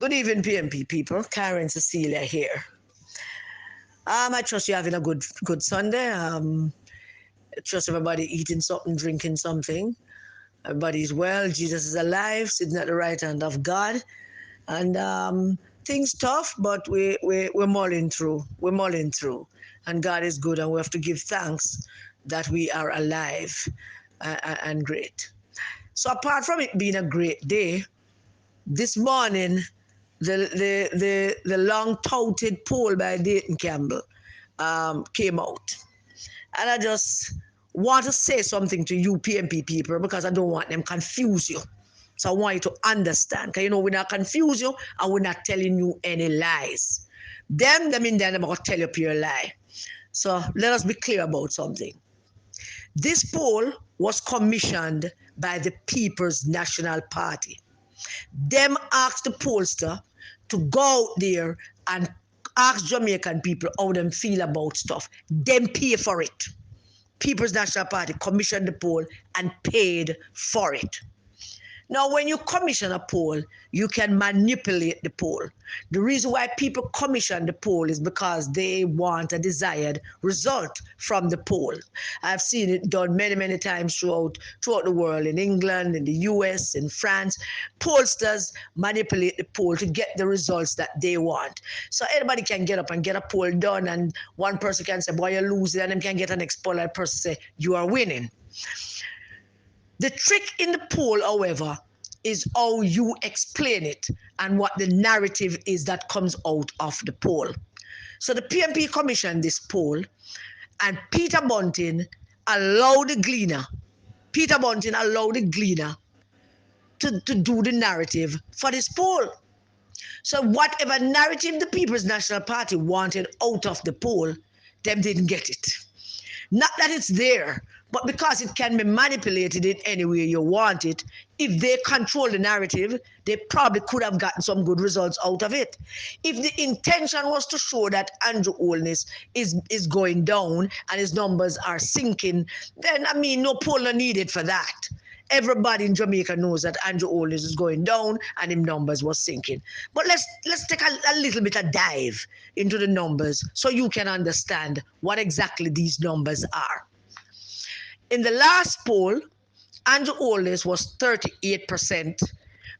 Good evening, PMP people. Karen Cecilia here. I trust you're having a good Sunday. I trust everybody eating something, drinking something. Everybody's well. Jesus is alive, sitting at the right hand of God. And things tough, but we're mulling through. We're mulling through. And God is good, and we have to give thanks that we are alive and great. So apart from it being a great day, this morning the long touted poll by Dayton Campbell came out. And I just want to say something to you PMP people because I don't want them confuse you. So I want you to understand. Because we're not confuse you and we're not telling you any lies. Them in there, I'm going to tell you pure lie. So let us be clear about something. This poll was commissioned by the People's National Party. Them asked the pollster to go out there and ask Jamaican people how them feel about stuff. Them pay for it. People's National Party commissioned the poll and paid for it. Now, when you commission a poll, you can manipulate the poll. The reason why people commission the poll is because they want a desired result from the poll. I've seen it done many, many times throughout the world, in England, in the US, in France. Pollsters manipulate the poll to get the results that they want. So anybody can get up and get a poll done, and one person can say, boy, you're losing, and then can get an next poll, and person say, you are winning. The trick in the poll, however, is how you explain it and what the narrative is that comes out of the poll. So the PMP commissioned this poll, and Peter Bunting allowed the Gleaner to do the narrative for this poll. So whatever narrative the People's National Party wanted out of the poll, them didn't get it. Not that it's there, but because it can be manipulated in any way you want it. If they control the narrative, they probably could have gotten some good results out of it. If the intention was to show that Andrew Holness is going down and his numbers are sinking, then no poll are needed for that. Everybody in Jamaica knows that Andrew Holness is going down and his numbers was sinking. But let's take a little bit of dive into the numbers so you can understand what exactly these numbers are. In the last poll, Andrew Holness was 38%.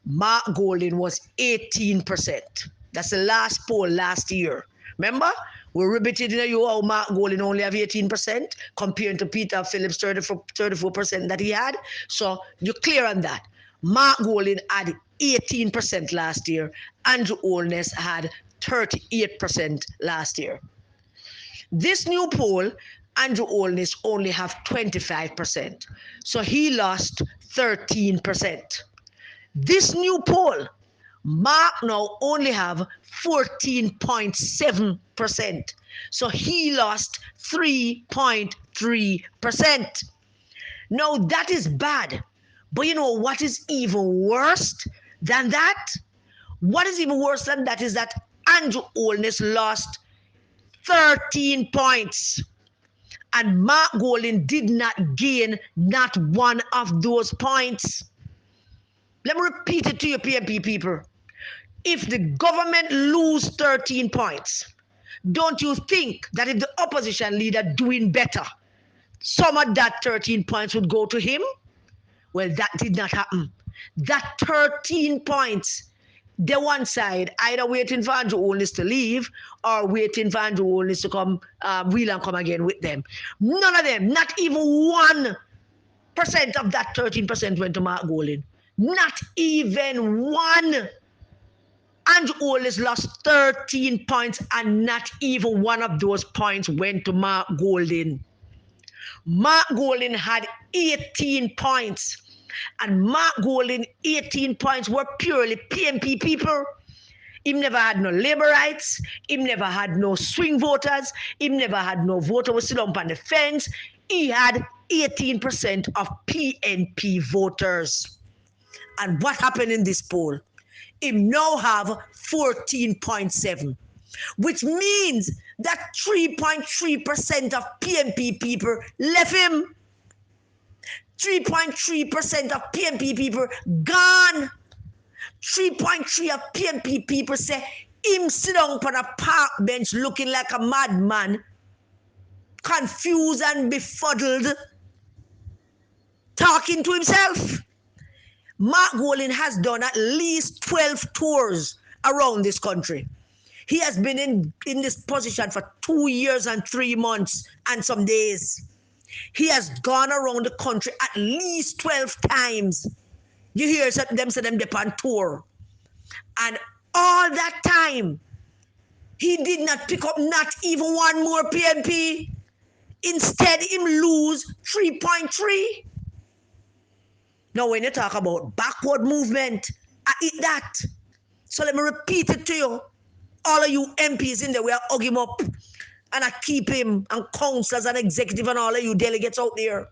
Mark Golding was 18%. That's the last poll last year. Remember? We repeated in you how Mark Golding only have 18% compared to Peter Phillips' 34% that he had. So you're clear on that. Mark Golding had 18% last year. Andrew Holness had 38% last year. This new poll, Andrew Holness only have 25%. So he lost 13%. This new poll, Mark now only have 14.7%. So he lost 3.3%. Now that is bad. But you know what is even worse than that? What is even worse than that is that Andrew Holness lost 13 points. And Mark Golding did not gain not one of those points. Let me repeat it to you, PMP people. If the government lose 13 points, don't you think that if the opposition leader doing better, some of that 13 points would go to him? Well, that did not happen. That 13 points, the one side either waiting for Andrew Holness to leave or waiting for Andrew Holness to come, wheel and come again with them. None of them, not even 1% of that 13% went to Mark Golding. Not even one. Andrew Holness lost 13 points and not even one of those points went to Mark Golding. Mark Golding had 18 points. And Mark Golding, 18 points were purely PMP people. He never had no labor rights. He never had no swing voters. He never had no voter who sit up on the fence. He had 18% of PNP voters. And what happened in this poll? He now have 14.7, which means that 3.3% of PNP people left him. 3.3% of PNP people gone 3.3 of PNP people say him sit down on a park bench looking like a madman, confused and befuddled, talking to himself. Mark Golding has done at least 12 tours around this country. He has been in this position for 2 years and 3 months and some days. He has gone around the country at least 12 times. You hear them say them on tour. And all that time, he did not pick up not even one more PNP. Instead, him lose 3.3. Now, when you talk about backward movement, I eat that. So let me repeat it to you. All of you MPs in there, we are hug him up. And I keep him, and councillors and executive and all of you delegates out there.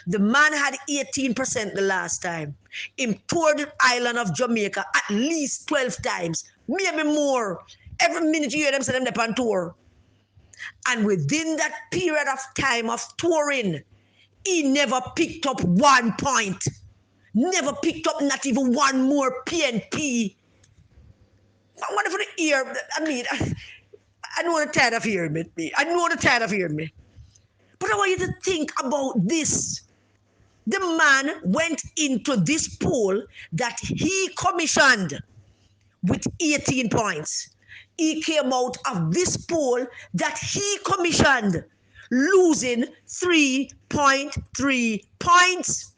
The man had 18% the last time. Him toured the island of Jamaica at least 12 times, maybe more. Every minute you hear them say them on tour. And within that period of time of touring, he never picked up 1 point. Never picked up not even one more PNP. I wonder for the ear. I mean, I know they're tired of hearing me. I know they're tired of hearing me. But I want you to think about this. The man went into this poll that he commissioned with 18 points. He came out of this poll that he commissioned losing 3.3 points.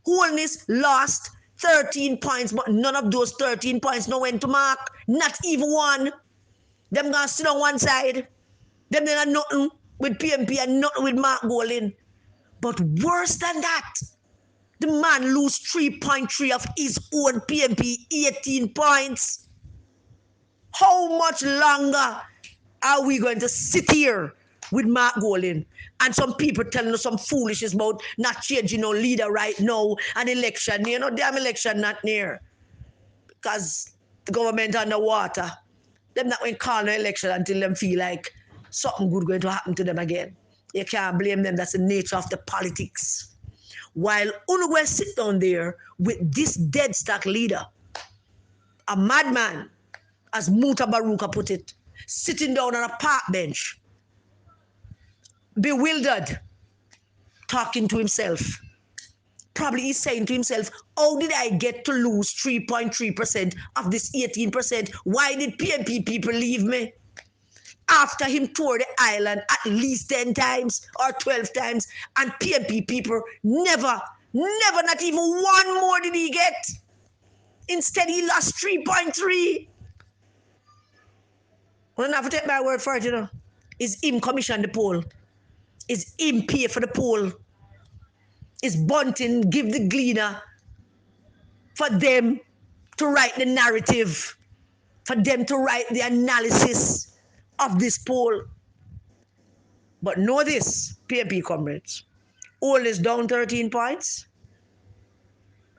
Holness lost 13 points, but none of those 13 points no went to Mark. Not even one. Them gonna sit on one side. Them they are nothing with PNP and nothing with Mark Golding. But worse than that, the man lose 3.3 of his own PNP, 18 points. How much longer are we going to sit here with Mark Golding and some people telling us some foolishness about not changing no leader right now and election? You know, damn election not near. Because the government underwater. Them not going to call no election until them feel like something good going to happen to them again. You can't blame them. That's the nature of the politics. While Unugwe sit down there with this dead stock leader, a madman, as Muta Baruka put it, sitting down on a park bench, bewildered, talking to himself. Probably he's saying to himself, how did I get to lose 3.3% of this 18%? Why did PNP people leave me? After him toured the island at least 10 times or 12 times, and PNP people never, not even one more did he get. Instead, he lost 3.3. Well, not to take my word for it, you know. Is him commission the poll. Is him pay for the poll. Is Bunting give the gleaner for them to write the narrative, for them to write the analysis of this poll. But know this, PNP comrades, Holness down 13 points.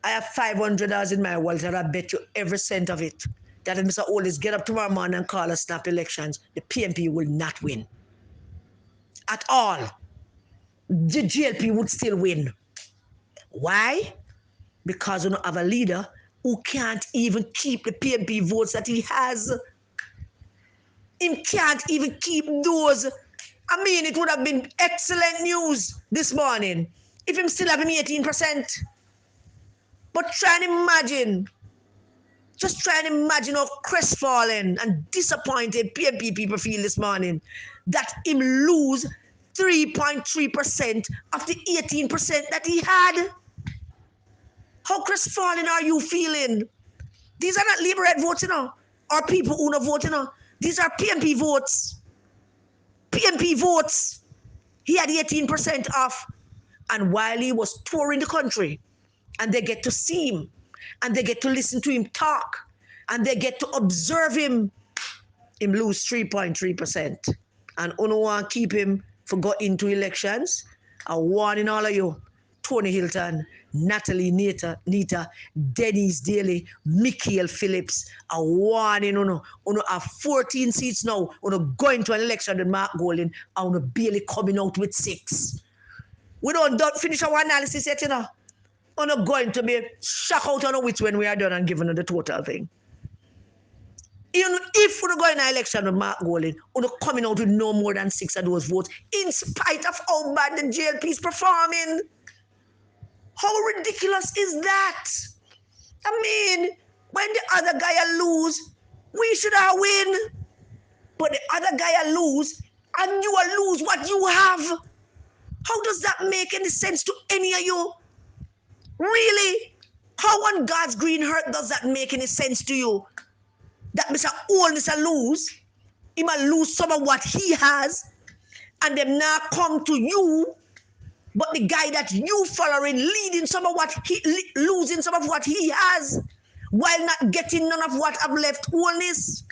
I have $500 in my wallet and I bet you every cent of it that if Mr. Holness get up tomorrow morning and call a snap elections, the PNP will not win. At all. The GLP would still win. Why? Because we don't have a leader who can't even keep the PNP votes that he has. He can't even keep those. I mean, it would have been excellent news this morning if him still having 18%. But try and imagine, just try and imagine how crestfallen and disappointed PNP people feel this morning that him lose 3.3% of the 18% that he had. How crestfallen are you feeling? These are not Labour votes, you know, or people who don't vote, you know. These are PNP votes. PNP votes. He had 18% off. And while he was touring the country, and they get to see him, and they get to listen to him talk, and they get to observe him lose 3.3%. And Uno want to keep him for go into elections. I warning all of you, Tony Hilton, Natalie Nita, Denise Daly, Michael Phillips, a warning Uno have 14 seats now. Uno going to an election with Mark Golding, and Uno barely coming out with 6. We don't finish our analysis yet, you know. We're not going to be shocked out on which when we are done and given the total thing. Even if we're going to election with Mark Golding, we're not coming out with no more than 6 of those votes, in spite of how bad the JLP is performing. How ridiculous is that? I mean, when the other guy lose, we should have win. But the other guy lose, and you lose what you have. How does that make any sense to any of you? Really? How on God's green earth does that make any sense to you? That Mr. Holness lose, he might lose some of what he has, and them now come to you, but the guy that you following leading some of what he losing some of what he has, while not getting none of what I've left Holness.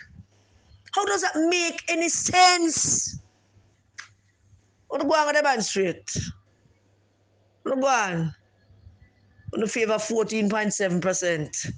How does that make any sense? What go on the band straight? What go on? On the favor 14.7%.